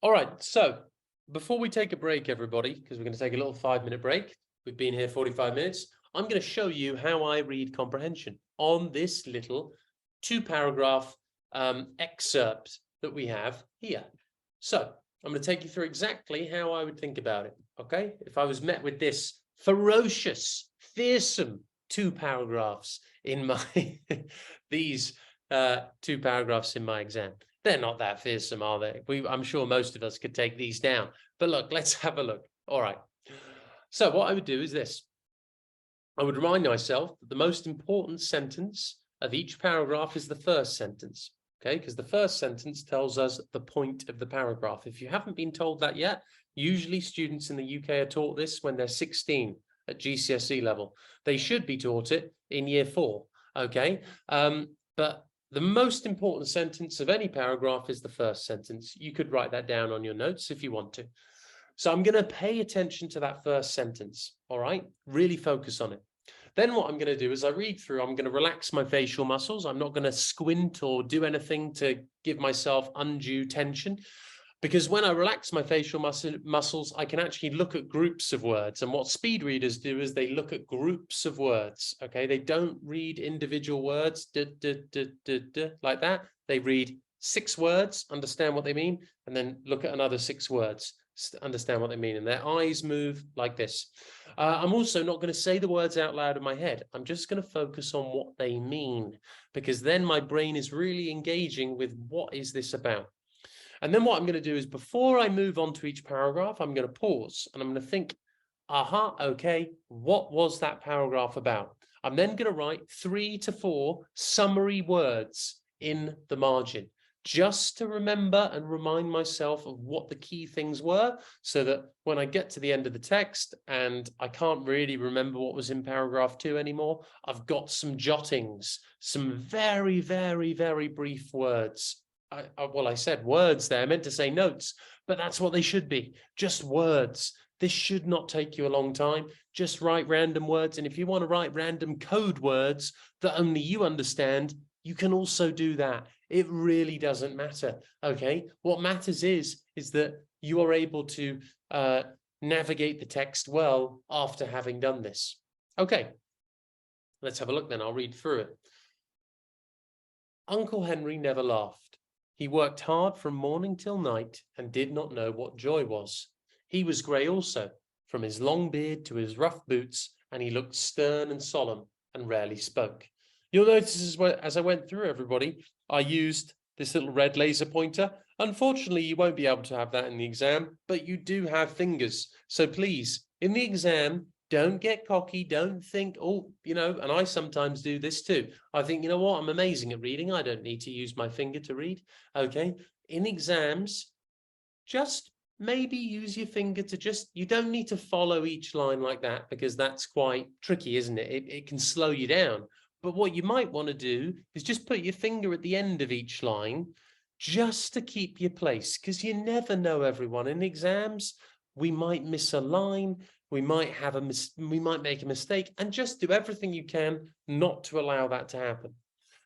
All right, so before we take a break, everybody, because we're going to take a little 5-minute break, we've been here 45 minutes, I'm going to show you how I read comprehension on this little 2-paragraph excerpt that we have here. So I'm going to take you through exactly how I would think about it, okay? If I was met with this ferocious, fearsome 2 paragraphs in my, these 2 paragraphs in my exam. They're not that fearsome, are they? I'm sure most of us could take these down. But look, let's have a look. All right. So what I would do is this. I would remind myself that the most important sentence of each paragraph is the first sentence, okay? Because the first sentence tells us the point of the paragraph. If you haven't been told that yet, usually students in the UK are taught this when they're 16 at GCSE level. They should be taught it in year 4, okay? But the most important sentence of any paragraph is the first sentence. You could write that down on your notes if you want to. So I'm going to pay attention to that first sentence, all right? Really focus on it. Then what I'm going to do is I read through, I'm going to relax my facial muscles. I'm not going to squint or do anything to give myself undue tension. Because when I relax my facial muscles, I can actually look at groups of words. And what speed readers do is they look at groups of words, okay? They don't read individual words like that. They read 6 words, understand what they mean, and then look at another 6 words, understand what they mean. And their eyes move like this. I'm also not going to say the words out loud in my head. I'm just going to focus on what they mean, because then my brain is really engaging with what is this about. And then what I'm going to do is before I move on to each paragraph, I'm going to pause and I'm going to think, aha, okay, what was that paragraph about? I'm then going to write 3 to 4 summary words in the margin, just to remember and remind myself of what the key things were, so that when I get to the end of the text and I can't really remember what was in paragraph 2 anymore, I've got some jottings, some very, very, very brief words. Well, I said words there. I meant to say notes, but that's what they should be. Just words. This should not take you a long time. Just write random words. And if you want to write random code words that only you understand, you can also do that. It really doesn't matter. Okay. What matters is that you are able to navigate the text well after having done this. Okay. Let's have a look then. I'll read through it. Uncle Henry never laughed. He worked hard from morning till night and did not know what joy was. He was grey also, from his long beard to his rough boots, and he looked stern and solemn and rarely spoke. You'll notice as I went through, everybody, I used this little red laser pointer. Unfortunately, you won't be able to have that in the exam, but you do have fingers. So please, in the exam, don't get cocky. Don't think, oh, you know, and I sometimes do this too. I think, you know what, I'm amazing at reading. I don't need to use my finger to read. Okay. In exams, just maybe use your finger to you don't need to follow each line like that, because that's quite tricky, isn't it? It can slow you down. But what you might want to do is just put your finger at the end of each line just to keep your place, because you never know, everyone. In exams, we might miss a line. We might make a mistake, and just do everything you can not to allow that to happen.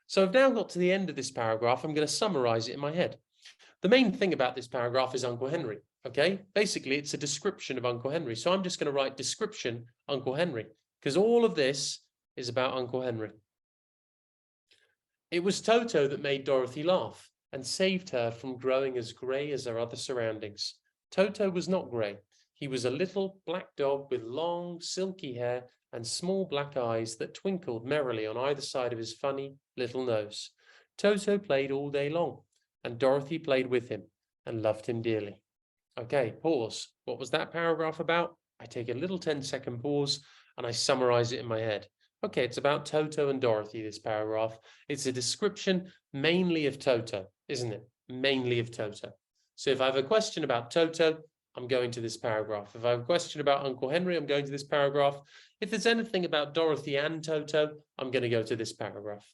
So I've now got to the end of this paragraph. I'm going to summarize it in my head. The main thing about this paragraph is Uncle Henry. Okay, basically it's a description of Uncle Henry. So I'm just going to write description Uncle Henry, because all of this is about Uncle Henry. It was Toto that made Dorothy laugh and saved her from growing as grey as her other surroundings. Toto was not grey. He was a little black dog with long, silky hair and small black eyes that twinkled merrily on either side of his funny little nose. Toto played all day long, and Dorothy played with him and loved him dearly. Okay, pause. What was that paragraph about? I take a little 10-second pause and I summarize it in my head. Okay, it's about Toto and Dorothy, this paragraph. It's a description mainly of Toto, isn't it? Mainly of Toto. So if I have a question about Toto, I'm going to this paragraph. If I have a question about Uncle Henry, I'm going to this paragraph. If there's anything about Dorothy and Toto, I'm going to go to this paragraph.